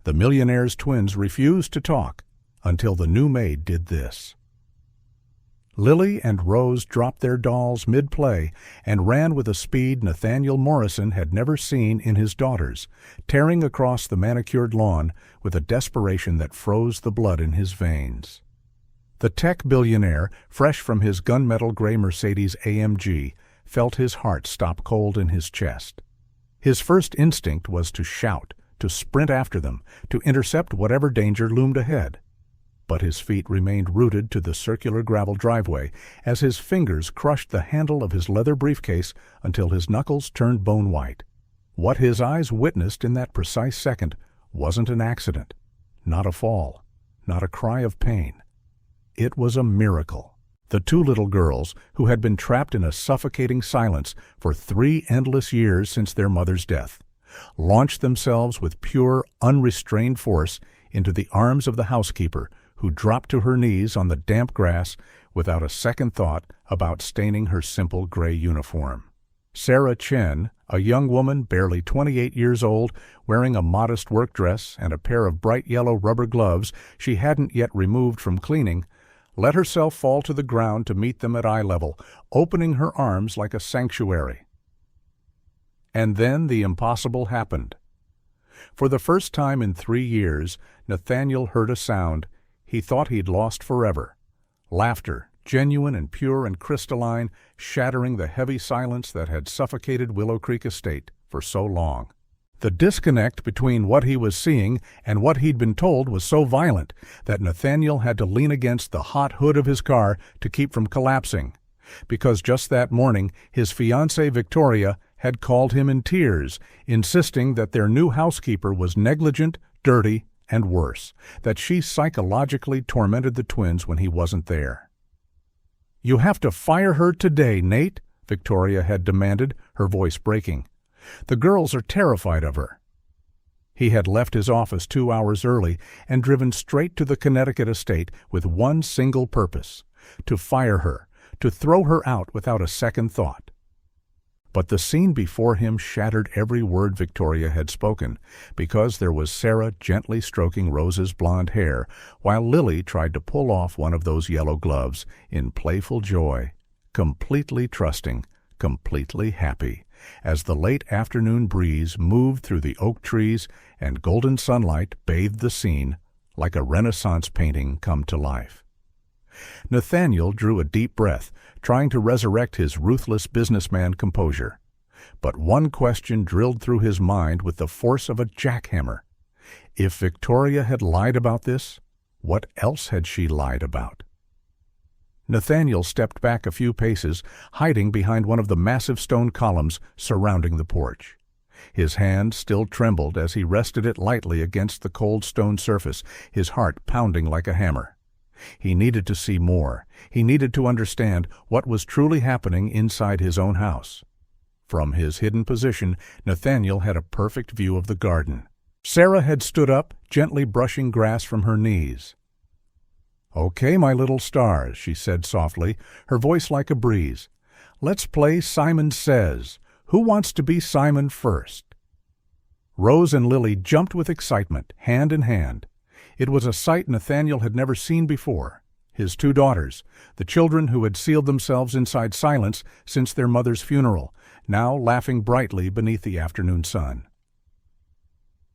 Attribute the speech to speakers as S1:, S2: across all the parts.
S1: The Millionaire's twins refused to talk until the new maid did this. Lily and Rose dropped their dolls mid-play and ran with a speed Nathaniel Morrison had never seen in his daughters, tearing across the manicured lawn with a desperation that froze the blood in his veins. The tech billionaire, fresh from his gunmetal gray Mercedes AMG, felt his heart stop cold in his chest. His first instinct was to shout, to sprint after them, to intercept whatever danger loomed ahead. But his feet remained rooted to the circular gravel driveway as his fingers crushed the handle of his leather briefcase until his knuckles turned bone white. What his eyes witnessed in that precise second wasn't an accident, not a fall, not a cry of pain. It was a miracle. The two little girls, who had been trapped in a suffocating silence for 3 endless years since their mother's death, launched themselves with pure, unrestrained force into the arms of the housekeeper, who dropped to her knees on the damp grass without a second thought about staining her simple gray uniform. Sarah Chen, a young woman barely 28 years old, wearing a modest work dress and a pair of bright yellow rubber gloves she hadn't yet removed from cleaning, let herself fall to the ground to meet them at eye level, opening her arms like a sanctuary. And then the impossible happened. For the first time in 3 years, Nathaniel heard a sound he thought he'd lost forever. Laughter, genuine and pure and crystalline, shattering the heavy silence that had suffocated Willow Creek Estate for so long. The disconnect between what he was seeing and what he'd been told was so violent that Nathaniel had to lean against the hot hood of his car to keep from collapsing, because just that morning his fiancée Victoria had called him in tears, insisting that their new housekeeper was negligent, dirty, and worse, that she psychologically tormented the twins when he wasn't there. "You have to fire her today, Nate," Victoria had demanded, her voice breaking. "The girls are terrified of her." He had left his office 2 hours early and driven straight to the Connecticut estate with one single purpose: to fire her, to throw her out without a second thought. But the scene before him shattered every word Victoria had spoken, because there was Sarah gently stroking Rose's blonde hair, while Lily tried to pull off one of those yellow gloves in playful joy, completely trusting, completely happy, as the late afternoon breeze moved through the oak trees and golden sunlight bathed the scene like a Renaissance painting come to life. Nathaniel drew a deep breath, trying to resurrect his ruthless businessman composure. But one question drilled through his mind with the force of a jackhammer. If Victoria had lied about this, what else had she lied about? Nathaniel stepped back a few paces, hiding behind one of the massive stone columns surrounding the porch. His hand still trembled as he rested it lightly against the cold stone surface, his heart pounding like a hammer. He needed to see more. He needed to understand what was truly happening inside his own house. From his hidden position, Nathaniel had a perfect view of the garden. Sarah had stood up, gently brushing grass from her knees. "Okay, my little stars," she said softly, her voice like a breeze. "Let's play Simon Says. Who wants to be Simon first?" Rose and Lily jumped with excitement, hand in hand. It was a sight Nathaniel had never seen before. His 2 daughters, the children who had sealed themselves inside silence since their mother's funeral, now laughing brightly beneath the afternoon sun.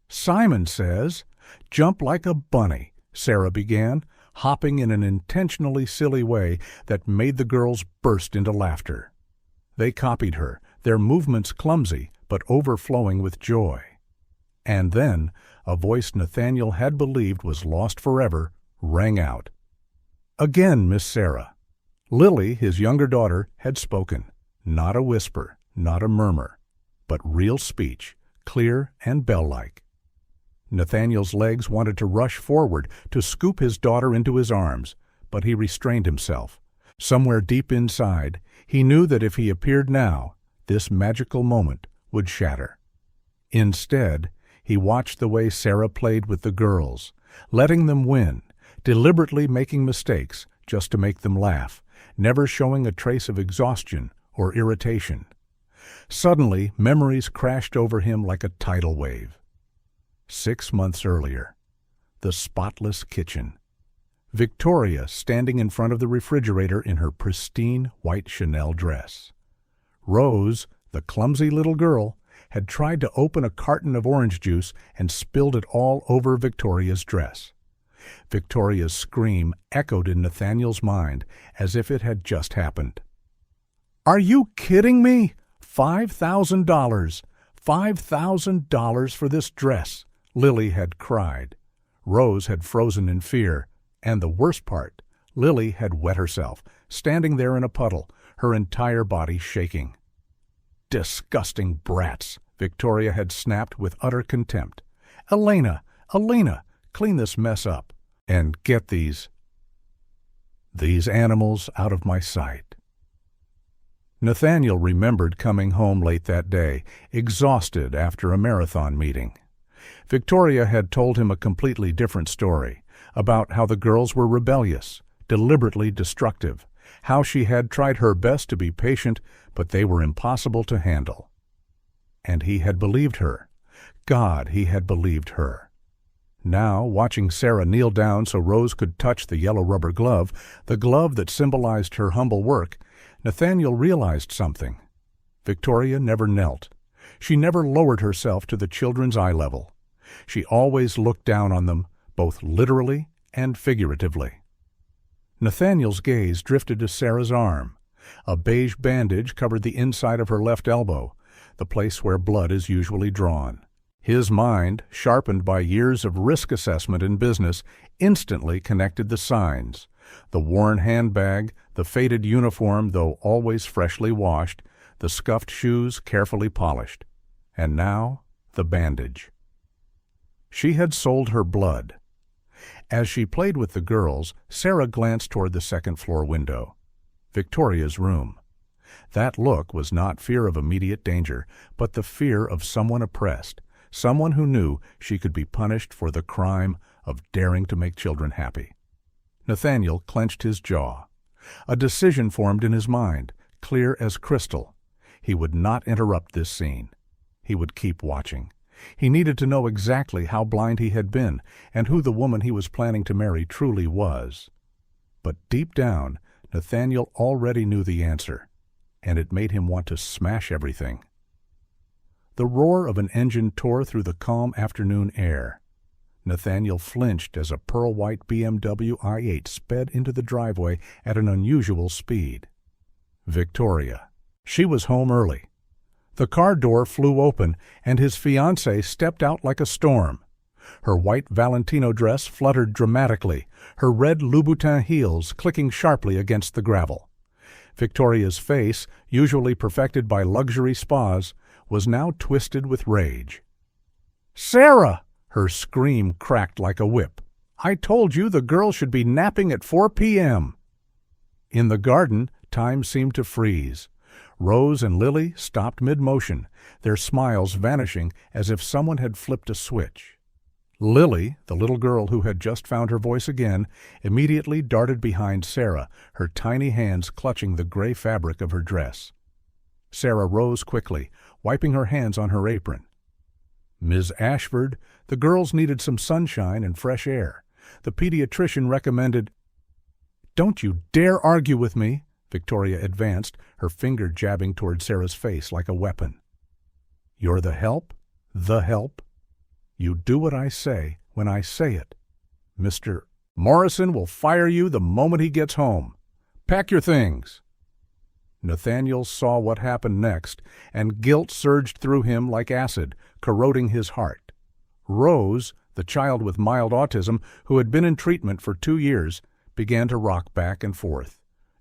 S1: "Simon says, 'Jump like a bunny,'" Sarah began, hopping in an intentionally silly way that made the girls burst into laughter. They copied her, their movements clumsy but overflowing with joy. And then a voice Nathaniel had believed was lost forever rang out. Again, Miss Sarah. Lily, his younger daughter, had spoken. Not a whisper, not a murmur, but real speech, clear and bell-like. Nathaniel's legs wanted to rush forward to scoop his daughter into his arms, but he restrained himself. Somewhere deep inside, he knew that if he appeared now, this magical moment would shatter. Instead, he watched the way Sarah played with the girls, letting them win, deliberately making mistakes just to make them laugh, never showing a trace of exhaustion or irritation. Suddenly, memories crashed over him like a tidal wave. 6 months earlier. The spotless kitchen. Victoria standing in front of the refrigerator in her pristine white Chanel dress. Rose, the clumsy little girl, had tried to open a carton of orange juice and spilled it all over Victoria's dress. Victoria's scream echoed in Nathaniel's mind as if it had just happened. "Are you kidding me? $5,000! $5,000 for this dress!" Lily had cried. Rose had frozen in fear, and the worst part, Lily had wet herself, standing there in a puddle, her entire body shaking. "Disgusting brats!" Victoria had snapped with utter contempt. Elena, clean this mess up, and get these animals out of my sight." Nathaniel remembered coming home late that day, exhausted after a marathon meeting. Victoria had told him a completely different story, about how the girls were rebellious, deliberately destructive, how she had tried her best to be patient, but they were impossible to handle. And he had believed her. God, he had believed her. Now, watching Sarah kneel down so Rose could touch the yellow rubber glove, the glove that symbolized her humble work, Nathaniel realized something. Victoria never knelt. She never lowered herself to the children's eye level. She always looked down on them, both literally and figuratively. Nathaniel's gaze drifted to Sarah's arm. A beige bandage covered the inside of her left elbow, the place where blood is usually drawn. His mind, sharpened by years of risk assessment in business, instantly connected the signs. The worn handbag, the faded uniform, though always freshly washed, the scuffed shoes carefully polished. And now, the bandage. She had sold her blood. As she played with the girls, Sarah glanced toward the second-floor window. Victoria's room. That look was not fear of immediate danger, but the fear of someone oppressed, someone who knew she could be punished for the crime of daring to make children happy. Nathaniel clenched his jaw. A decision formed in his mind, clear as crystal. He would not interrupt this scene. He would keep watching. He needed to know exactly how blind he had been and who the woman he was planning to marry truly was. But deep down, Nathaniel already knew the answer, and it made him want to smash everything. The roar of an engine tore through the calm afternoon air. Nathaniel flinched as a pearl-white BMW i8 sped into the driveway at an unusual speed. Victoria. She was home early. The car door flew open, and his fiancée stepped out like a storm. Her white Valentino dress fluttered dramatically, her red Louboutin heels clicking sharply against the gravel. Victoria's face, usually perfected by luxury spas, was now twisted with rage. "Sarah!" Her scream cracked like a whip. "I told you the girl should be napping at 4 p.m. In the garden, time seemed to freeze. Rose and Lily stopped mid-motion, their smiles vanishing as if someone had flipped a switch. Lily, the little girl who had just found her voice again, immediately darted behind Sarah, her tiny hands clutching the gray fabric of her dress. Sarah rose quickly, wiping her hands on her apron. "Ms. Ashford, the girls needed some sunshine and fresh air. The pediatrician recommended—" "Don't you dare argue with me!" Victoria advanced, her finger jabbing toward Sarah's face like a weapon. "You're the help? The help? You do what I say when I say it. Mr. Morrison will fire you the moment he gets home. Pack your things." Nathaniel saw what happened next, and guilt surged through him like acid, corroding his heart. Rose, the child with mild autism who had been in treatment for 2 years, began to rock back and forth.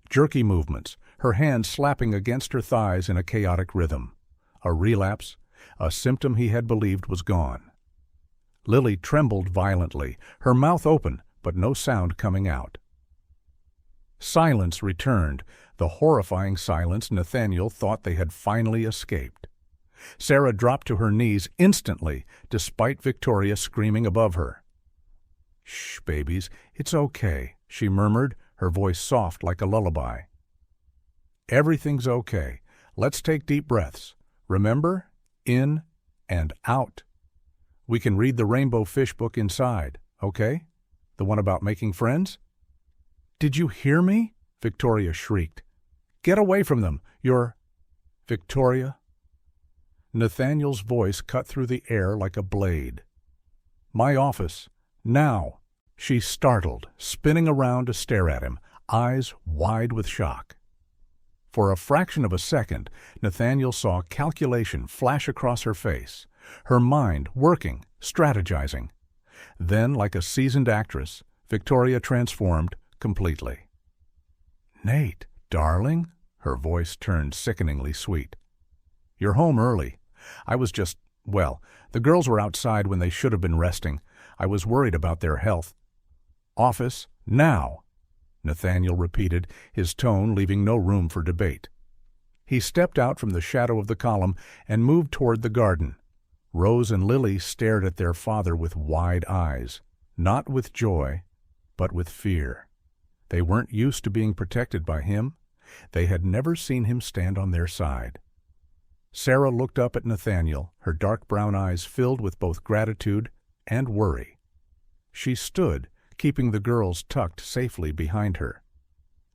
S1: Jerky movements, her hands slapping against her thighs in a chaotic rhythm. A relapse, a symptom he had believed was gone. Lily trembled violently, her mouth open, but no sound coming out. Silence returned, the horrifying silence Nathaniel thought they had finally escaped. Sarah dropped to her knees instantly, despite Victoria screaming above her. "Shh, babies, it's okay," she murmured, her voice soft like a lullaby. "Everything's okay. Let's take deep breaths. Remember? In and out." We can read the Rainbow Fish book inside, okay? The one about making friends? Did you hear me? Victoria shrieked. Get away from them. You're... Victoria? Nathaniel's voice cut through the air like a blade. My office. Now. She startled, spinning around to stare at him, eyes wide with shock. For a fraction of a second, Nathaniel saw calculation flash across her face, her mind working, strategizing. Then, like a seasoned actress, Victoria transformed completely. Nate, darling, her voice turned sickeningly sweet. You're home early. I was just, well, the girls were outside when they should have been resting. I was worried about their health. Office, now, Nathaniel repeated, his tone leaving no room for debate. He stepped out from the shadow of the column and moved toward the garden. Rose and Lily stared at their father with wide eyes, not with joy, but with fear. They weren't used to being protected by him. They had never seen him stand on their side. Sarah looked up at Nathaniel, her dark brown eyes filled with both gratitude and worry. She stood, keeping the girls tucked safely behind her.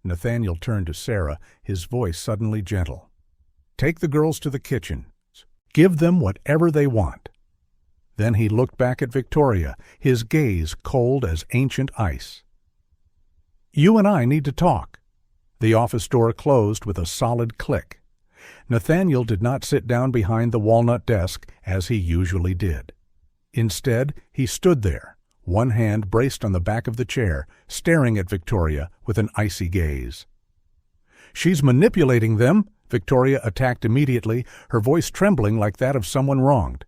S1: Nathaniel turned to Sarah, his voice suddenly gentle. Take the girls to the kitchen. Give them whatever they want. Then he looked back at Victoria, his gaze cold as ancient ice. You and I need to talk. The office door closed with a solid click. Nathaniel did not sit down behind the walnut desk as he usually did. Instead, he stood there, one hand braced on the back of the chair, staring at Victoria with an icy gaze. She's manipulating them, Victoria attacked immediately, her voice trembling like that of someone wronged.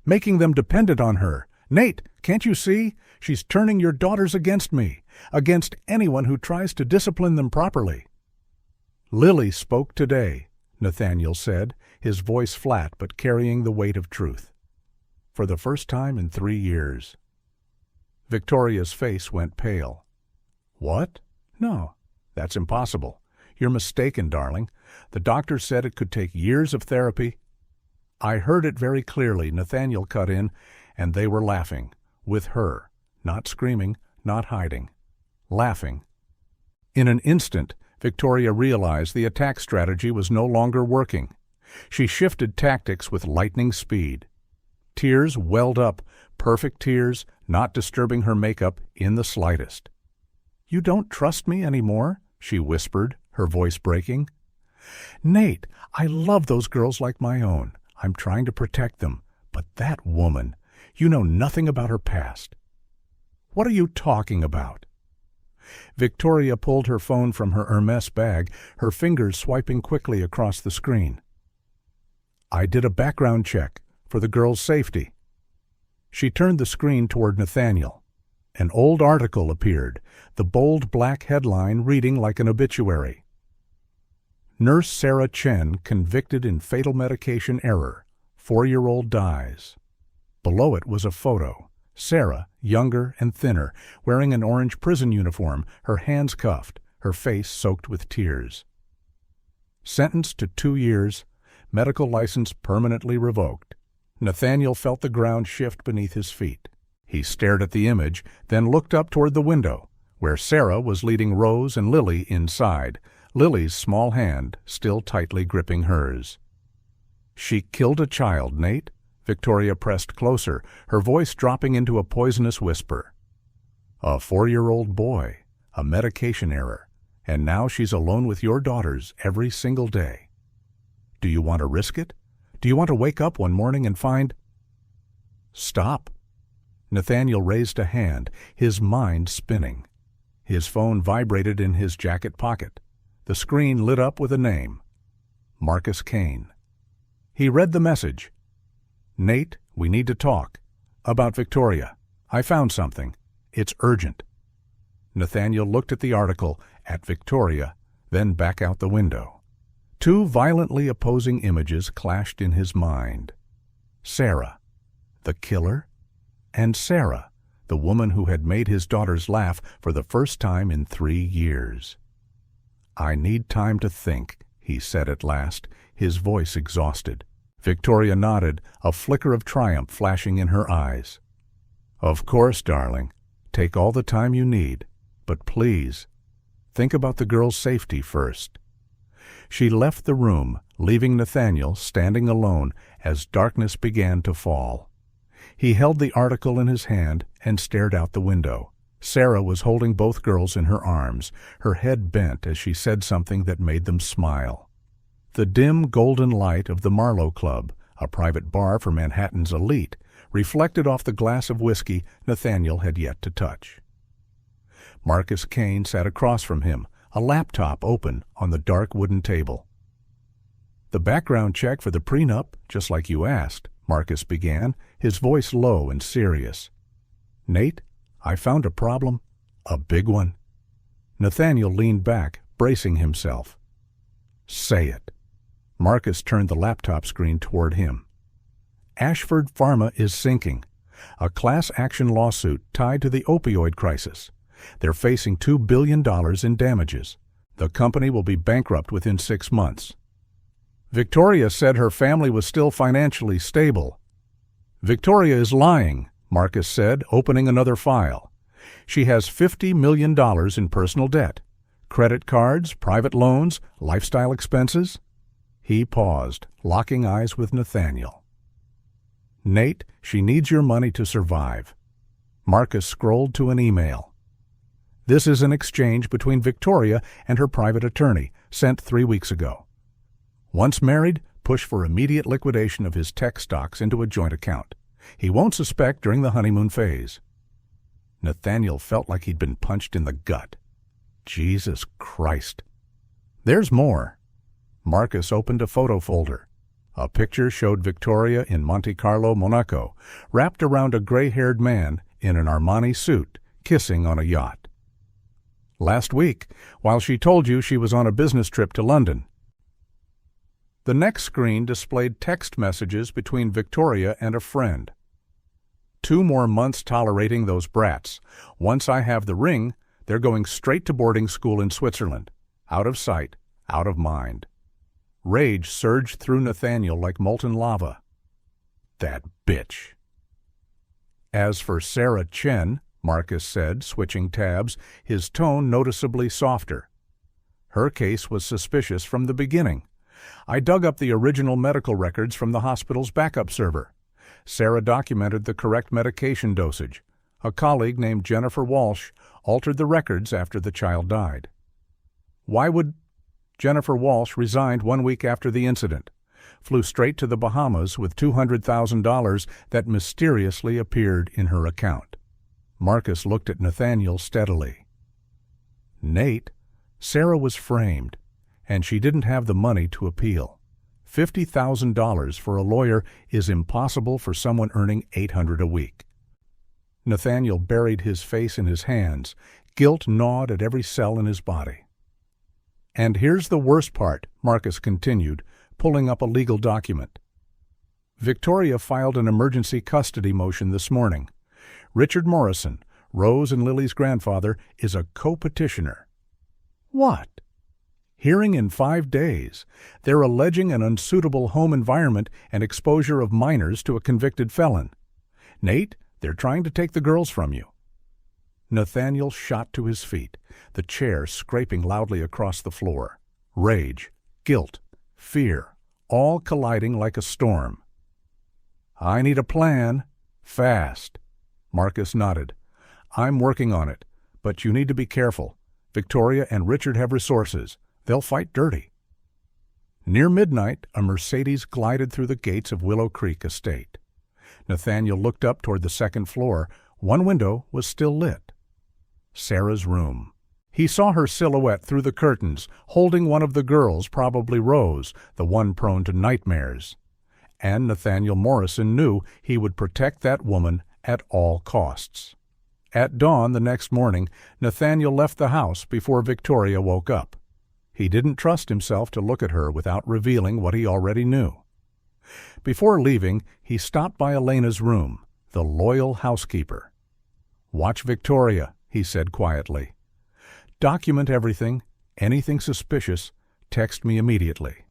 S1: Making them dependent on her. Nate, can't you see? She's turning your daughters against me, against anyone who tries to discipline them properly. Lily spoke today, Nathaniel said, his voice flat but carrying the weight of truth. For the first time in 3 years. Victoria's face went pale. What? No, that's impossible. You're mistaken, darling. The doctor said it could take years of therapy. I heard it very clearly, Nathaniel cut in, and they were laughing, with her, not screaming, not hiding. Laughing. In an instant, Victoria realized the attack strategy was no longer working. She shifted tactics with lightning speed. Tears welled up, perfect tears, not disturbing her makeup in the slightest. You don't trust me anymore? She whispered, her voice breaking. Nate, I love those girls like my own. I'm trying to protect them. But that woman, you know nothing about her past. What are you talking about? Victoria pulled her phone from her Hermes bag, her fingers swiping quickly across the screen. I did a background check for the girls' safety. She turned the screen toward Nathaniel. An old article appeared, the bold black headline reading like an obituary. Nurse Sarah Chen convicted in fatal medication error. 4-year-old dies. Below it was a photo. Sarah, younger and thinner, wearing an orange prison uniform, her hands cuffed, her face soaked with tears. Sentenced to 2 years, medical license permanently revoked. Nathaniel felt the ground shift beneath his feet. He stared at the image, then looked up toward the window, where Sarah was leading Rose and Lily inside, Lily's small hand still tightly gripping hers. She killed a child, Nate? Victoria pressed closer, her voice dropping into a poisonous whisper. A 4-year-old boy, a medication error, and now she's alone with your daughters every single day. Do you want to risk it? Do you want to wake up one morning and find... Stop. Nathaniel raised a hand, his mind spinning. His phone vibrated in his jacket pocket. The screen lit up with a name. Marcus Kane. He read the message. Nate, we need to talk. About Victoria. I found something. It's urgent. Nathaniel looked at the article, at Victoria, then back out the window. 2 violently opposing images clashed in his mind. Sarah, the killer, and Sarah, the woman who had made his daughters laugh for the first time in 3 years. I need time to think, he said at last, his voice exhausted. Victoria nodded, a flicker of triumph flashing in her eyes. "Of course, darling. Take all the time you need. But please, think about the girl's safety first." She left the room, leaving Nathaniel standing alone as darkness began to fall. He held the article in his hand and stared out the window. Sarah was holding both girls in her arms, her head bent as she said something that made them smile. The dim golden light of the Marlowe Club, a private bar for Manhattan's elite, reflected off the glass of whiskey Nathaniel had yet to touch. Marcus Kane sat across from him, a laptop open on the dark wooden table. "The background check for the prenup, just like you asked," Marcus began, his voice low and serious. "Nate, I found a problem, a big one." Nathaniel leaned back, bracing himself. "Say it." Marcus turned the laptop screen toward him. "Ashford Pharma is sinking. A class action lawsuit tied to the opioid crisis. They're facing $2 billion in damages. The company will be bankrupt within 6 months. Victoria said her family was still financially stable." "Victoria is lying," Marcus said, opening another file. "She has $50 million in personal debt. Credit cards, private loans, lifestyle expenses." He paused, locking eyes with Nathaniel. "Nate, she needs your money to survive." Marcus scrolled to an email. "This is an exchange between Victoria and her private attorney, sent 3 weeks ago. Once married, push for immediate liquidation of his tech stocks into a joint account. He won't suspect during the honeymoon phase." Nathaniel felt like he'd been punched in the gut. Jesus Christ. "There's more." Marcus opened a photo folder. A picture showed Victoria in Monte Carlo, Monaco, wrapped around a gray-haired man in an Armani suit, kissing on a yacht. "Last week, while she told you she was on a business trip to London." The next screen displayed text messages between Victoria and a friend. "2 more months tolerating those brats. Once I have the ring, they're going straight to boarding school in Switzerland. Out of sight, out of mind." Rage surged through Nathaniel like molten lava. "That bitch." "As for Sarah Chen," Marcus said, switching tabs, his tone noticeably softer. "Her case was suspicious from the beginning. I dug up the original medical records from the hospital's backup server. Sarah documented the correct medication dosage. A colleague named Jennifer Walsh altered the records after the child died." "Why would—" Jennifer Walsh resigned 1 week after the incident, flew straight to the Bahamas with $200,000 that mysteriously appeared in her account. Marcus looked at Nathaniel steadily. "Nate, Sarah was framed, and she didn't have the money to appeal. $50,000 for a lawyer is impossible for someone earning $800 a week." Nathaniel buried his face in his hands. Guilt gnawed at every cell in his body. "And here's the worst part," Marcus continued, pulling up a legal document. "Victoria filed an emergency custody motion this morning. Richard Morrison, Rose and Lily's grandfather, is a co-petitioner." "What?" "Hearing in 5 days. They're alleging an unsuitable home environment and exposure of minors to a convicted felon. Nate, they're trying to take the girls from you." Nathaniel shot to his feet, the chair scraping loudly across the floor. Rage, guilt, fear, all colliding like a storm. "I need a plan. Fast." Marcus nodded. "I'm working on it, but you need to be careful. Victoria and Richard have resources. They'll fight dirty." Near midnight, a Mercedes glided through the gates of Willow Creek Estate. Nathaniel looked up toward the second floor. One window was still lit. Sarah's room. He saw her silhouette through the curtains, holding one of the girls, probably Rose, the one prone to nightmares. And Nathaniel Morrison knew he would protect that woman at all costs. At dawn the next morning, Nathaniel left the house before Victoria woke up. He didn't trust himself to look at her without revealing what he already knew. Before leaving, he stopped by Elena's room, the loyal housekeeper. "Watch Victoria," he said quietly. "Document everything. Anything suspicious, text me immediately."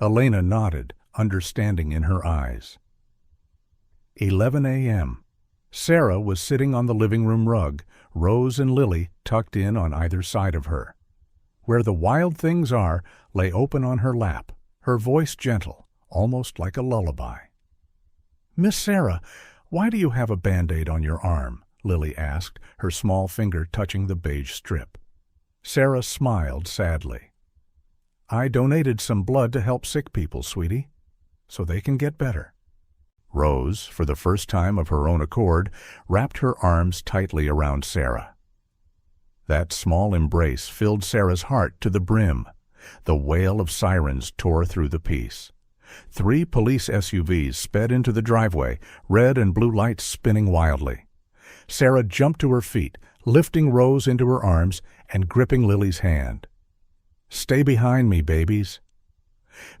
S1: Elena nodded, understanding in her eyes. 11 a.m. Sarah was sitting on the living room rug, Rose and Lily tucked in on either side of her. Where the wild things are lay open on her lap, her voice gentle, almost like a lullaby. "Miss Sarah, why do you have a Band-Aid on your arm?" Lily asked, her small finger touching the beige strip. Sarah smiled sadly. "I donated some blood to help sick people, sweetie, so they can get better." Rose, for the first time of her own accord, wrapped her arms tightly around Sarah. That small embrace filled Sarah's heart to the brim. The wail of sirens tore through the peace. 3 police SUVs sped into the driveway, red and blue lights spinning wildly. Sarah jumped to her feet, lifting Rose into her arms and gripping Lily's hand. "Stay behind me, babies."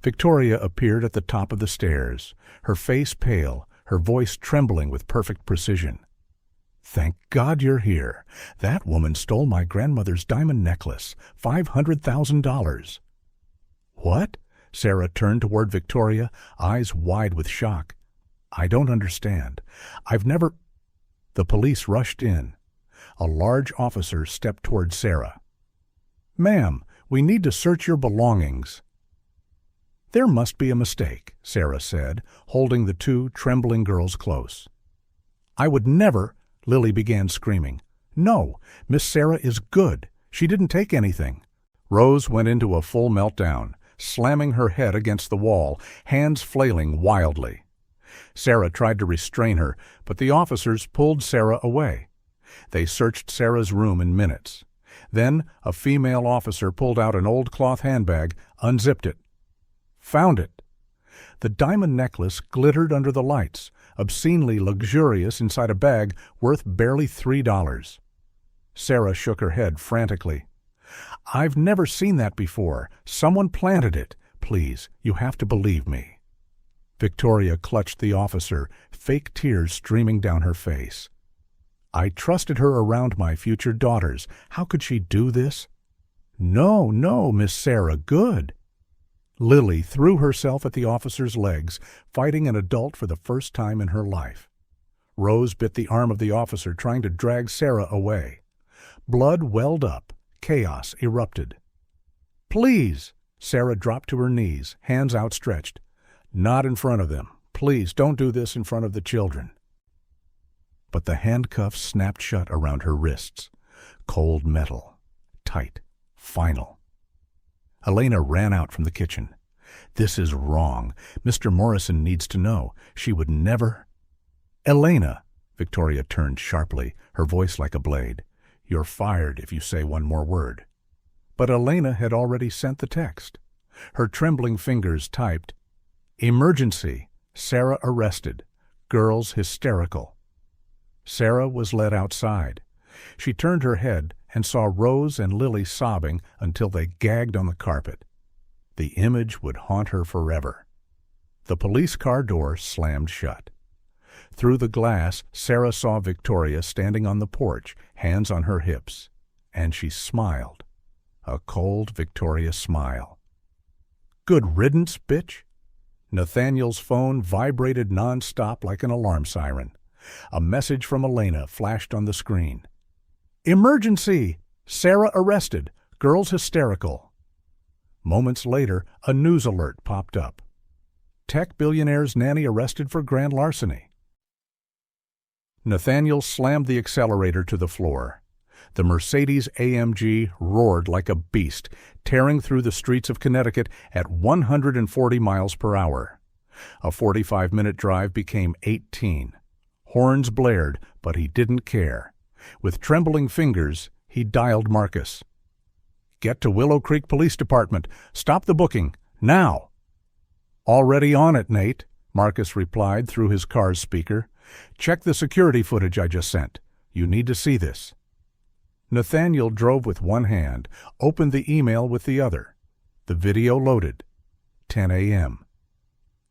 S1: Victoria appeared at the top of the stairs, her face pale, her voice trembling with perfect precision. "Thank God you're here. That woman stole my grandmother's diamond necklace, $500,000. "What?" Sarah turned toward Victoria, eyes wide with shock. "I don't understand. I've never—" The police rushed in. A large officer stepped toward Sarah. "Ma'am, we need to search your belongings." "There must be a mistake," Sarah said, holding the 2 trembling girls close. "I would never—" Lily began screaming. "No, Miss Sarah is good. She didn't take anything." Rose went into a full meltdown, slamming her head against the wall, hands flailing wildly. Sarah tried to restrain her, but the officers pulled Sarah away. They searched Sarah's room in minutes. Then a female officer pulled out an old cloth handbag, unzipped it. "Found it." The diamond necklace glittered under the lights, obscenely luxurious inside a bag worth barely $3. Sarah shook her head frantically. "I've never seen that before. Someone planted it. Please, you have to believe me." Victoria clutched the officer, fake tears streaming down her face. "I trusted her around my future daughters. How could she do this?" "No, no, Miss Sarah, good." Lily threw herself at the officer's legs, fighting an adult for the first time in her life. Rose bit the arm of the officer, trying to drag Sarah away. Blood welled up. Chaos erupted. "Please!" Sarah dropped to her knees, hands outstretched. "Not in front of them. Please, don't do this in front of the children." But the handcuffs snapped shut around her wrists. Cold metal. Tight. Final. Elena ran out from the kitchen. "This is wrong. Mr. Morrison needs to know. She would never—" "Elena!" Victoria turned sharply, her voice like a blade. "You're fired if you say one more word." But Elena had already sent the text. Her trembling fingers typed, "Emergency. Sarah arrested. Girls hysterical." Sarah was led outside. She turned her head and saw Rose and Lily sobbing until they gagged on the carpet. The image would haunt her forever. The police car door slammed shut. Through the glass, Sarah saw Victoria standing on the porch, hands on her hips, and she smiled. A cold Victoria smile. "Good riddance, bitch." Nathaniel's phone vibrated nonstop like an alarm siren. A message from Elena flashed on the screen. "Emergency! Sarah arrested. Girls hysterical." Moments later, a news alert popped up. Tech billionaire's nanny arrested for grand larceny. Nathaniel slammed the accelerator to the floor. The Mercedes AMG roared like a beast, tearing through the streets of Connecticut at 140 miles per hour. A 45-minute drive became 18. Horns blared, but he didn't care. With trembling fingers, he dialed Marcus. "Get to Willow Creek Police Department. Stop the booking. Now." "Already on it, Nate," Marcus replied through his car's speaker. "Check the security footage I just sent. You need to see this." Nathaniel drove with one hand, opened the email with the other. The video loaded. 10 a.m.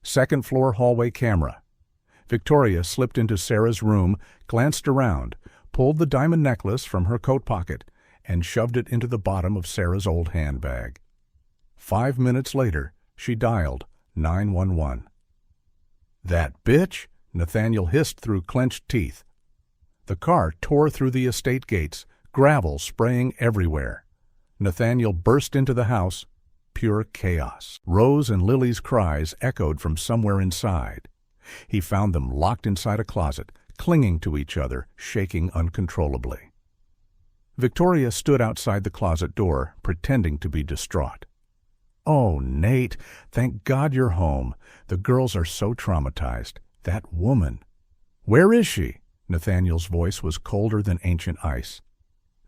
S1: Second-floor hallway camera. Victoria slipped into Sarah's room, glanced around, pulled the diamond necklace from her coat pocket, and shoved it into the bottom of Sarah's old handbag. 5 minutes later, she dialed 911. "That bitch!" Nathaniel hissed through clenched teeth. The car tore through the estate gates, gravel spraying everywhere. Nathaniel burst into the house. Pure chaos. Rose and Lily's cries echoed from somewhere inside. He found them locked inside a closet, clinging to each other, shaking uncontrollably. Victoria stood outside the closet door, pretending to be distraught. "Oh, Nate, thank God you're home. The girls are so traumatized. That woman." "Where is she?" Nathaniel's voice was colder than ancient ice.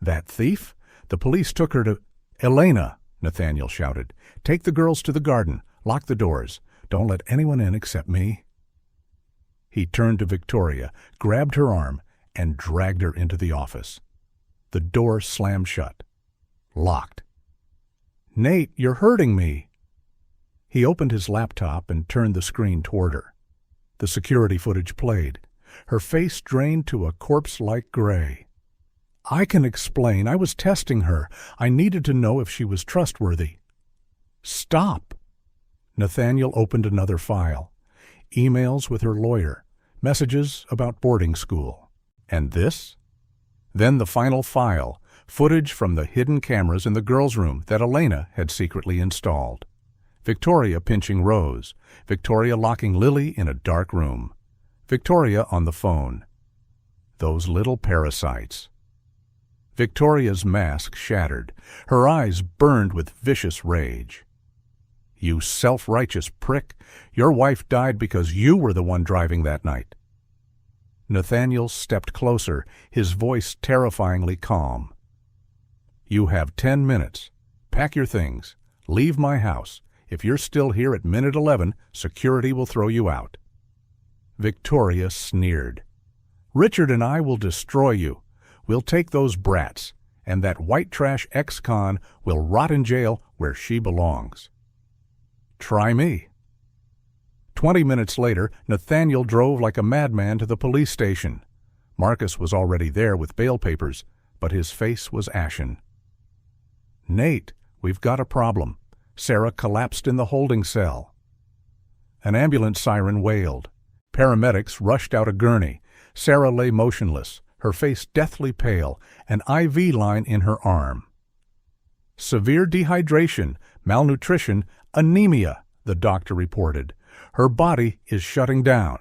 S1: "That thief? The police took her to—" "Elena!" Nathaniel shouted. "Take the girls to the garden. Lock the doors. Don't let anyone in except me." He turned to Victoria, grabbed her arm, and dragged her into the office. The door slammed shut. Locked. "Nate, you're hurting me." He opened his laptop and turned the screen toward her. The security footage played. Her face drained to a corpse-like gray. "I can explain. I was testing her. I needed to know if she was trustworthy." "Stop!" Nathaniel opened another file. Emails with her lawyer. Messages about boarding school. And this? Then the final file. Footage from the hidden cameras in the girls' room that Elena had secretly installed. Victoria pinching Rose. Victoria locking Lily in a dark room. Victoria on the phone. Those little parasites. Victoria's mask shattered. Her eyes burned with vicious rage. "You self-righteous prick! Your wife died because you were the one driving that night." Nathaniel stepped closer, his voice terrifyingly calm. "You have 10 minutes. Pack your things. Leave my house. If you're still here at minute 11, security will throw you out." Victoria sneered. "Richard and I will destroy you. We'll take those brats, and that white trash ex-con will rot in jail where she belongs." "Try me." 20 minutes later, Nathaniel drove like a madman to the police station. Marcus was already there with bail papers, but his face was ashen. "Nate, we've got a problem. Sarah collapsed in the holding cell." An ambulance siren wailed. Paramedics rushed out a gurney. Sarah lay motionless, her face deathly pale, an IV line in her arm. "Severe dehydration, malnutrition, anemia," the doctor reported. "Her body is shutting down."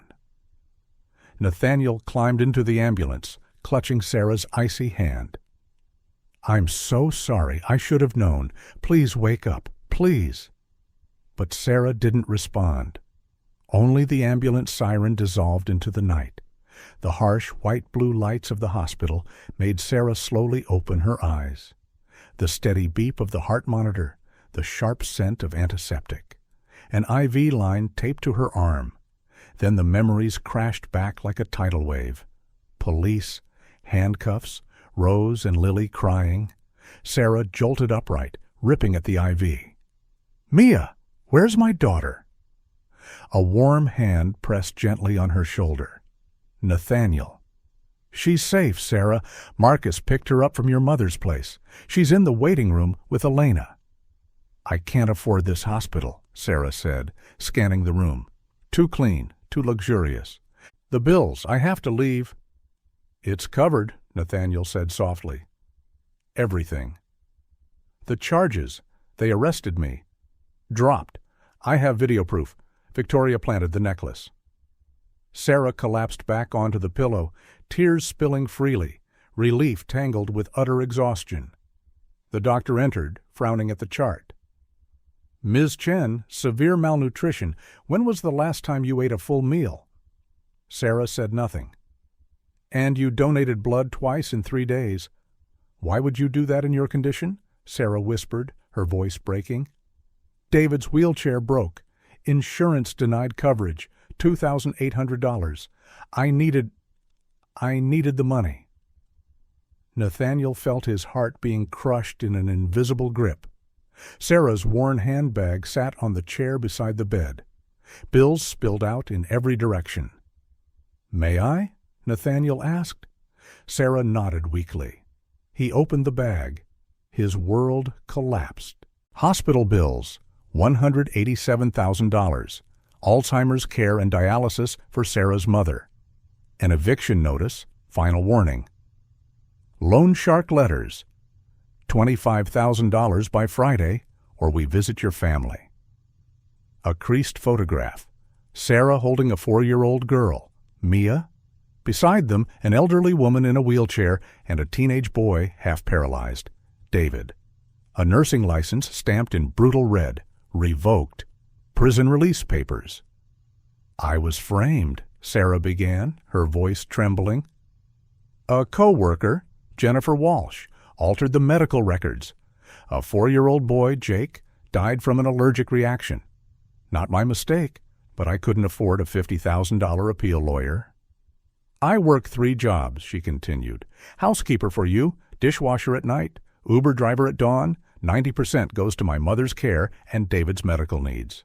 S1: Nathaniel climbed into the ambulance, clutching Sarah's icy hand. "I'm so sorry. I should have known. Please wake up. Please." But Sarah didn't respond. Only the ambulance siren dissolved into the night. The harsh white-blue lights of the hospital made Sarah slowly open her eyes. The steady beep of the heart monitor, the sharp scent of antiseptic. An IV line taped to her arm. Then the memories crashed back like a tidal wave. Police, handcuffs, Rose and Lily crying. Sarah jolted upright, ripping at the IV. "Mia, where's my daughter?" A warm hand pressed gently on her shoulder. Nathaniel. "She's safe, Sarah. Marcus picked her up from your mother's place. She's in the waiting room with Elena." "I can't afford this hospital," Sarah said, scanning the room. "Too clean, too luxurious. The bills, I have to leave." "It's covered," Nathaniel said softly. "Everything." "The charges. They arrested me." "Dropped. I have video proof." Victoria planted the necklace. Sarah collapsed back onto the pillow, tears spilling freely, relief tangled with utter exhaustion. The doctor entered, frowning at the chart. "Ms. Chen, severe malnutrition. When was the last time you ate a full meal?" Sarah said nothing. "And you donated blood twice in 3 days. Why would you do that in your condition?" Sarah whispered, her voice breaking. "David's wheelchair broke. Insurance denied coverage. $2,800. I needed the money." Nathaniel felt his heart being crushed in an invisible grip. Sarah's worn handbag sat on the chair beside the bed. Bills spilled out in every direction. "May I?" Nathaniel asked. Sarah nodded weakly. He opened the bag. His world collapsed. Hospital bills. $187,000. Alzheimer's care and dialysis for Sarah's mother. An eviction notice, final warning. Loan shark letters. $25,000 by Friday, or we visit your family. A creased photograph. Sarah holding a 4-year-old girl, Mia. Beside them, an elderly woman in a wheelchair and a teenage boy half paralyzed, David. A nursing license stamped in brutal red, revoked. Prison release papers. I was framed, Sarah began, her voice trembling. A co-worker, Jennifer Walsh, altered the medical records. A 4-year-old boy, Jake, died from an allergic reaction. Not my mistake, but I couldn't afford a $50,000 appeal lawyer. I work 3 jobs, she continued. Housekeeper for you, dishwasher at night, Uber driver at dawn, 90% goes to my mother's care and David's medical needs.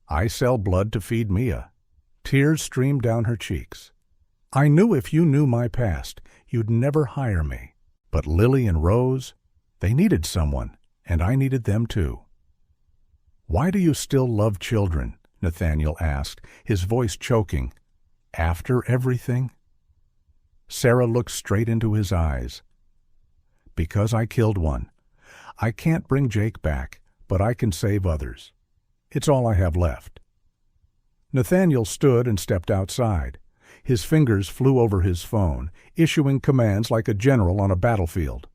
S1: I sell blood to feed Mia. Tears streamed down her cheeks. I knew if you knew my past, you'd never hire me. But Lily and Rose, they needed someone, and I needed them too. Why do you still love children? Nathaniel asked, his voice choking. After everything? Sarah looked straight into his eyes. Because I killed one. I can't bring Jake back, but I can save others. It's all I have left. Nathaniel stood and stepped outside. His fingers flew over his phone, issuing commands like a general on a battlefield.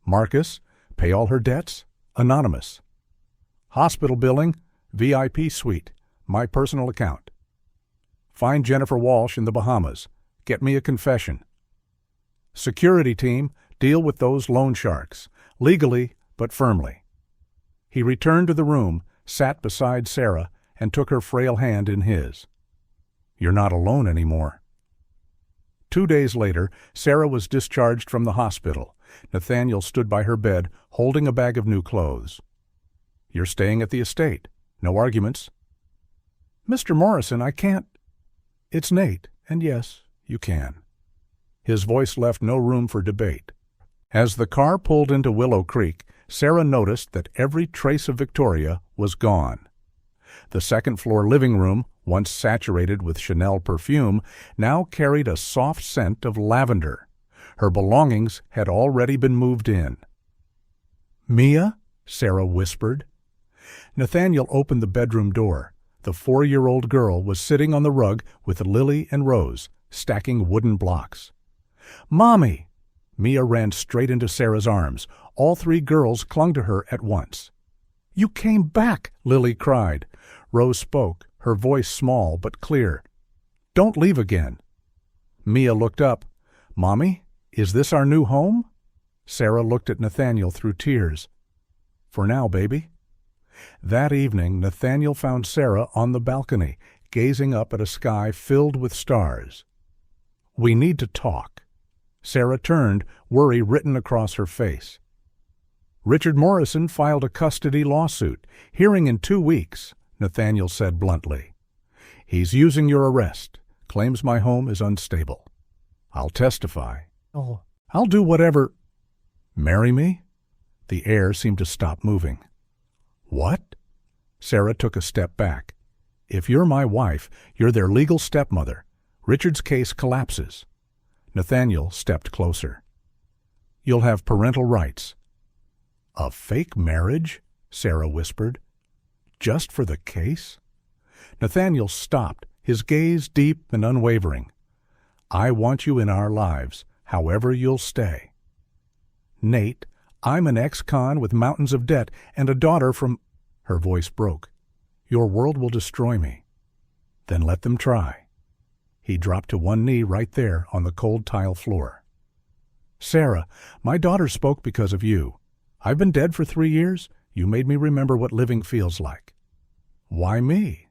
S1: Marcus, pay all her debts, anonymous. Hospital billing, VIP suite, my personal account. Find Jennifer Walsh in the Bahamas. Get me a confession. Security team, deal with those loan sharks, legally but firmly. He returned to the room, sat beside Sarah, and took her frail hand in his. You're not alone anymore. 2 days later, Sarah was discharged from the hospital. Nathaniel stood by her bed, holding a bag of new clothes. You're staying at the estate. No arguments. Mr. Morrison, I can't. It's Nate, and yes, you can. His voice left no room for debate. As the car pulled into Willow Creek, Sarah noticed that every trace of Victoria was gone. The second-floor living room, once saturated with Chanel perfume, now carried a soft scent of lavender. Her belongings had already been moved in. Mia? Sarah whispered. Nathaniel opened the bedroom door. The 4-year-old girl was sitting on the rug with Lily and Rose, stacking wooden blocks. Mommy! Mia ran straight into Sarah's arms. All 3 girls clung to her at once. You came back, Lily cried. Rose spoke, her voice small but clear. Don't leave again. Mia looked up. Mommy, is this our new home? Sarah looked at Nathaniel through tears. For now, baby. That evening, Nathaniel found Sarah on the balcony, gazing up at a sky filled with stars. We need to talk. Sarah turned, worry written across her face. Richard Morrison filed a custody lawsuit, hearing in 2 weeks, Nathaniel said bluntly. He's using your arrest, claims my home is unstable. I'll testify. I'll do whatever. Marry me? The air seemed to stop moving. What? Sarah took a step back. If you're my wife, you're their legal stepmother. Richard's case collapses. Nathaniel stepped closer. You'll have parental rights. A fake marriage? Sarah whispered. Just for the case? Nathaniel stopped, his gaze deep and unwavering. I want you in our lives, however you'll stay. Nate, I'm an ex-con with mountains of debt and a daughter from... Her voice broke. Your world will destroy me. Then let them try. He dropped to one knee right there on the cold tile floor. Sarah, my daughter spoke because of you. I've been dead for 3 years. You made me remember what living feels like. Why me?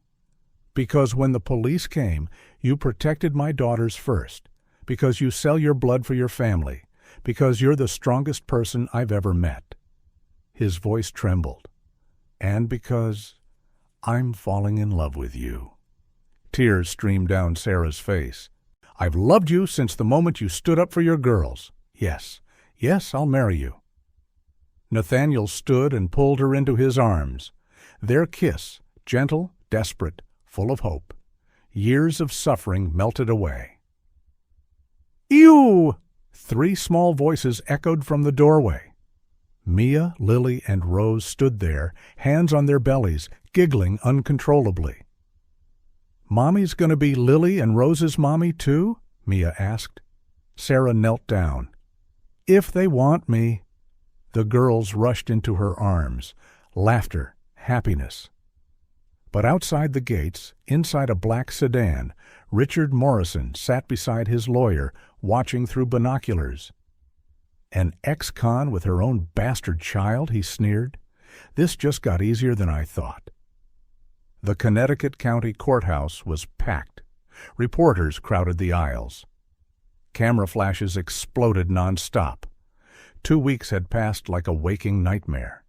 S1: Because when the police came, you protected my daughters first. Because you sell your blood for your family. Because you're the strongest person I've ever met. His voice trembled. And because I'm falling in love with you. Tears streamed down Sarah's face. I've loved you since the moment you stood up for your girls. Yes, I'll marry you. Nathaniel stood and pulled her into his arms. Their kiss, gentle, desperate, full of hope. Years of suffering melted away. "Ew!" 3 small voices echoed from the doorway. Mia, Lily, and Rose stood there, hands on their bellies, giggling uncontrollably. "Mommy's going to be Lily and Rose's mommy too?" Mia asked. Sarah knelt down. "If they want me." The girls rushed into her arms. Laughter, happiness. But outside the gates, inside a black sedan, Richard Morrison sat beside his lawyer, watching through binoculars. "An ex-con with her own bastard child," he sneered. "This just got easier than I thought." The Connecticut County Courthouse was packed. Reporters crowded the aisles. Camera flashes exploded nonstop. 2 weeks had passed like a waking nightmare.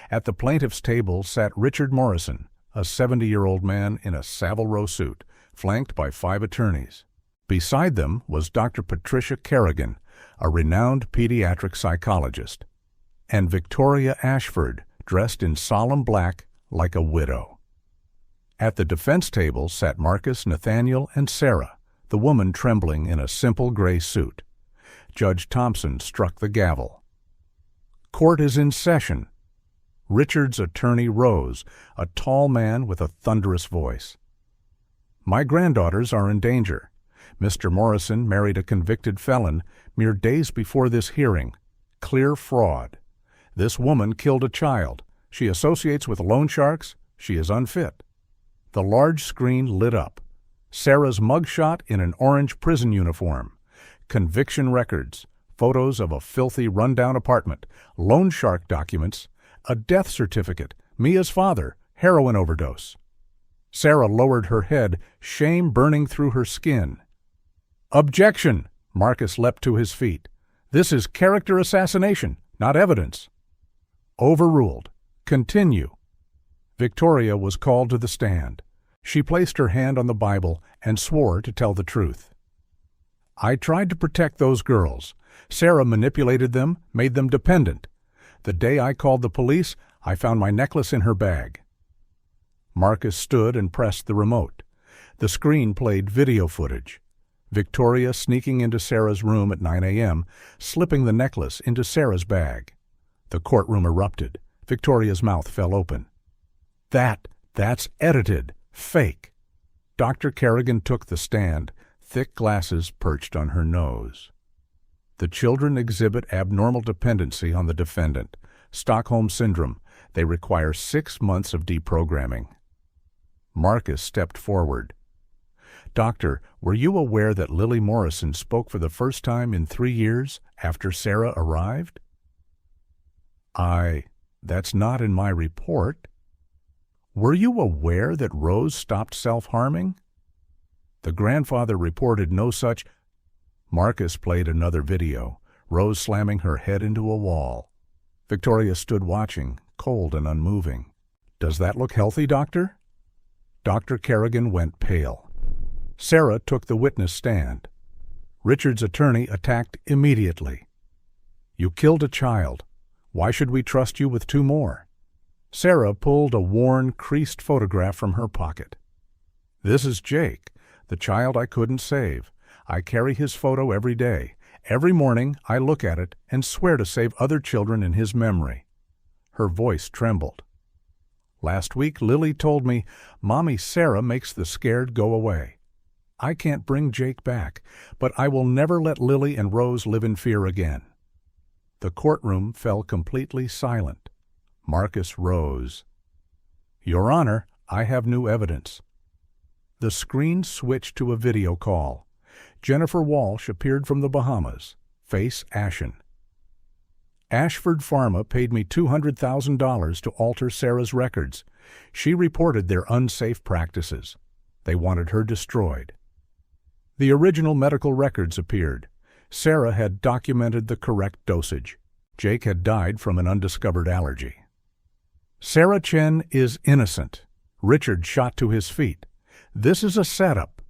S1: At the plaintiff's table sat Richard Morrison, a 70-year-old man in a Savile Row suit, flanked by 5 attorneys. Beside them was Dr. Patricia Kerrigan, a renowned pediatric psychologist, and Victoria Ashford, dressed in solemn black like a widow. At the defense table sat Marcus, Nathaniel, and Sarah, the woman trembling in a simple gray suit. Judge Thompson struck the gavel. "Court is in session." Richard's attorney rose, a tall man with a thunderous voice. "My granddaughters are in danger. Mr. Morrison married a convicted felon mere days before this hearing. Clear fraud. This woman killed a child. She associates with loan sharks. She is unfit." The large screen lit up. Sarah's mugshot in an orange prison uniform. Conviction records, photos of a filthy rundown apartment, loan shark documents, a death certificate, Mia's father, heroin overdose. Sarah lowered her head, shame burning through her skin. "Objection!" Marcus leapt to his feet. "This is character assassination, not evidence." Overruled. Continue. Victoria was called to the stand. She placed her hand on the Bible and swore to tell the truth. "I tried to protect those girls. Sarah manipulated them, made them dependent. The day I called the police, I found my necklace in her bag." Marcus stood and pressed the remote. The screen played video footage. Victoria sneaking into Sarah's room at 9 a.m., slipping the necklace into Sarah's bag. The courtroom erupted. Victoria's mouth fell open. That's edited. Fake." Dr. Kerrigan took the stand, thick glasses perched on her nose. "The children exhibit abnormal dependency on the defendant. Stockholm Syndrome. They require 6 months of deprogramming." Marcus stepped forward. "Doctor, were you aware that Lily Morrison spoke for the first time in 3 years after Sarah arrived?" That's not in my report." "Were you aware that Rose stopped self-harming?" "The grandfather reported no such—" Marcus played another video, Rose slamming her head into a wall. Victoria stood watching, cold and unmoving. "Does that look healthy, doctor?" Dr. Kerrigan went pale. Sarah took the witness stand. Richard's attorney attacked immediately. "You killed a child. Why should we trust you with 2 more?" Sarah pulled a worn, creased photograph from her pocket. "This is Jake, the child I couldn't save. I carry his photo every day. Every morning I look at it and swear to save other children in his memory." Her voice trembled. "Last week Lily told me, 'Mommy Sarah makes the scared go away.' I can't bring Jake back, but I will never let Lily and Rose live in fear again." The courtroom fell completely silent. Marcus rose. "Your Honor, I have new evidence." The screen switched to a video call. Jennifer Walsh appeared from the Bahamas, face ashen. "Ashford Pharma paid me $200,000 to alter Sarah's records. She reported their unsafe practices. They wanted her destroyed." The original medical records appeared. Sarah had documented the correct dosage. Jake had died from an undiscovered allergy. "Sarah Chen is innocent." Richard shot to his feet. "This is a setup."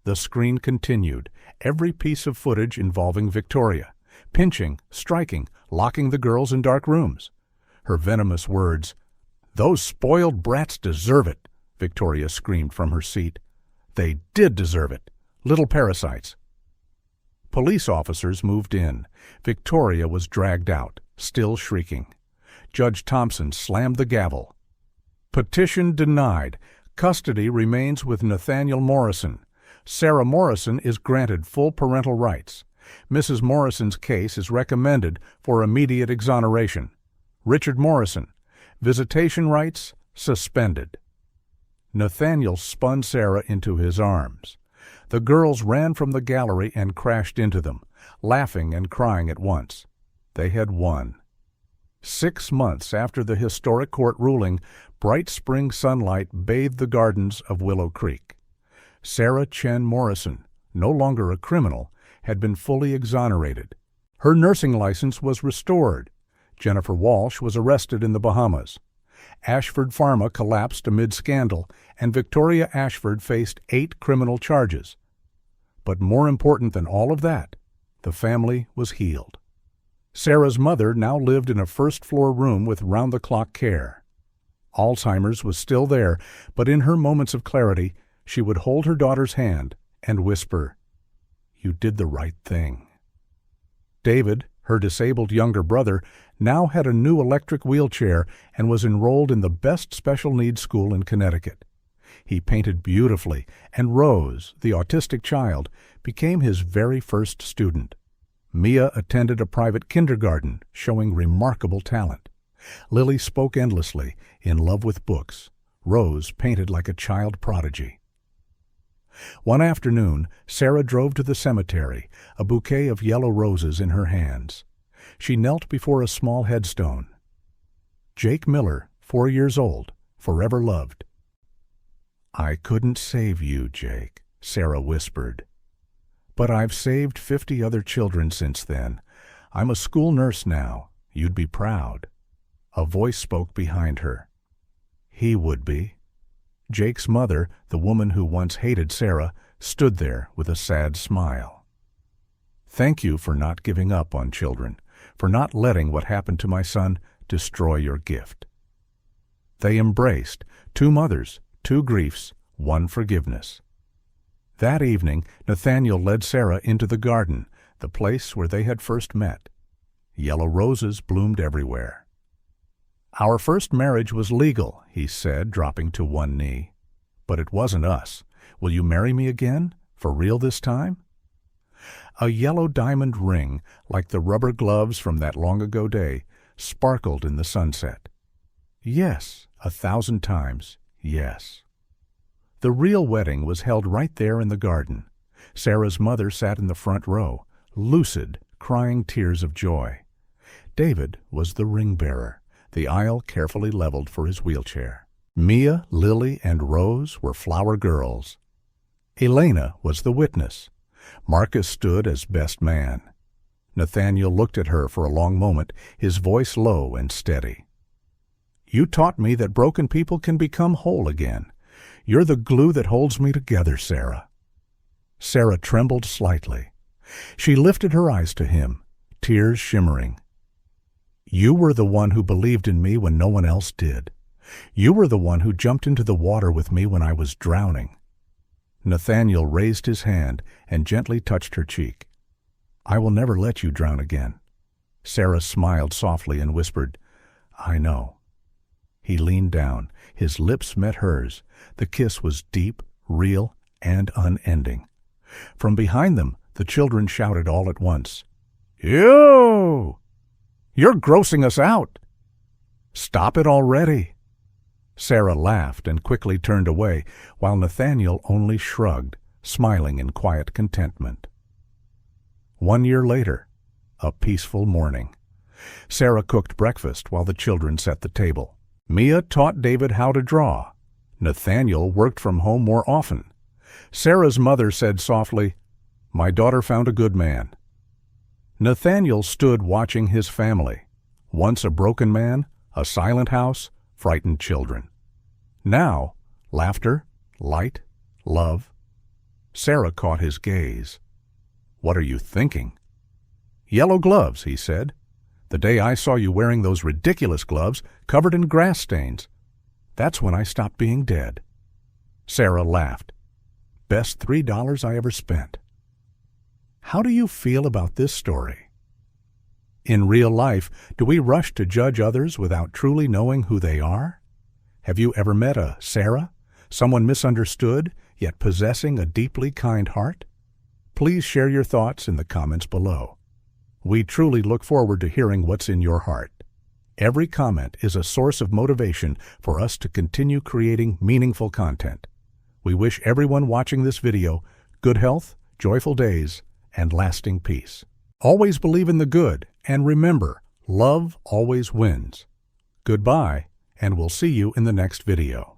S1: The screen continued, every piece of footage involving Victoria, pinching, striking, locking the girls in dark rooms. Her venomous words, "Those spoiled brats deserve it," Victoria screamed from her seat. "They did deserve it. Little parasites." Police officers moved in. Victoria was dragged out, still shrieking. Judge Thompson slammed the gavel. "Petition denied. Custody remains with Nathaniel Morrison. Sarah Morrison is granted full parental rights. Mrs. Morrison's case is recommended for immediate exoneration. Richard Morrison, visitation rights suspended." Nathaniel spun Sarah into his arms. The girls ran from the gallery and crashed into them, laughing and crying at once. They had won. 6 months after the historic court ruling, bright spring sunlight bathed the gardens of Willow Creek. Sarah Chen Morrison, no longer a criminal, had been fully exonerated. Her nursing license was restored. Jennifer Walsh was arrested in the Bahamas. Ashford Pharma collapsed amid scandal, and Victoria Ashford faced 8 criminal charges. But more important than all of that, the family was healed. Sarah's mother now lived in a first-floor room with round-the-clock care. Alzheimer's was still there, but in her moments of clarity, she would hold her daughter's hand and whisper, "You did the right thing." David, her disabled younger brother, now had a new electric wheelchair and was enrolled in the best special needs school in Connecticut. He painted beautifully, and Rose, the autistic child, became his very first student. Mia attended a private kindergarten, showing remarkable talent. Lily spoke endlessly, in love with books. Rose painted like a child prodigy. One afternoon, Sarah drove to the cemetery, a bouquet of yellow roses in her hands. She knelt before a small headstone. "Jake Miller, 4 years old, forever loved." "I couldn't save you, Jake," Sarah whispered. "But I've saved 50 other children since then. I'm a school nurse now. You'd be proud." A voice spoke behind her. He would be. Jake's mother, the woman who once hated Sarah, stood there with a sad smile. "Thank you for not giving up on children, for not letting what happened to my son destroy your gift." They embraced, 2 mothers, 2 griefs, 1 forgiveness. That evening, Nathaniel led Sarah into the garden, the place where they had first met. Yellow roses bloomed everywhere. "Our first marriage was legal," he said, dropping to one knee. "But it wasn't us. Will you marry me again? For real this time?" A yellow diamond ring, like the rubber gloves from that long-ago day, sparkled in the sunset. Yes, 1,000 times, yes. The real wedding was held right there in the garden. Sarah's mother sat in the front row, lucid, crying tears of joy. David was the ring-bearer, the aisle carefully leveled for his wheelchair. Mia, Lily, and Rose were flower girls. Elena was the witness. Marcus stood as best man. Nathaniel looked at her for a long moment, his voice low and steady. "You taught me that broken people can become whole again. You're the glue that holds me together, Sarah." Sarah trembled slightly. She lifted her eyes to him, tears shimmering. "You were the one who believed in me when no one else did. You were the one who jumped into the water with me when I was drowning." Nathaniel raised his hand and gently touched her cheek. "I will never let you drown again." Sarah smiled softly and whispered, "I know." He leaned down. His lips met hers. The kiss was deep, real, and unending. From behind them, the children shouted all at once, "Ew! You're grossing us out!" "Stop it already!" Sarah laughed and quickly turned away, while Nathaniel only shrugged, smiling in quiet contentment. 1 year later, a peaceful morning. Sarah cooked breakfast while the children set the table. Mia taught David how to draw. Nathaniel worked from home more often. Sarah's mother said softly, "My daughter found a good man." Nathaniel stood watching his family. Once a broken man, a silent house, frightened children. Now, laughter, light, love. Sarah caught his gaze. "What are you thinking?" "Yellow gloves," he said. "The day I saw you wearing those ridiculous gloves, covered in grass stains. That's when I stopped being dead." Sarah laughed. "Best $3 I ever spent." How do you feel about this story? In real life, do we rush to judge others without truly knowing who they are? Have you ever met a Sarah, someone misunderstood, yet possessing a deeply kind heart? Please share your thoughts in the comments below. We truly look forward to hearing what's in your heart. Every comment is a source of motivation for us to continue creating meaningful content. We wish everyone watching this video good health, joyful days, and lasting peace. Always believe in the good, and remember, love always wins. Goodbye, and we'll see you in the next video.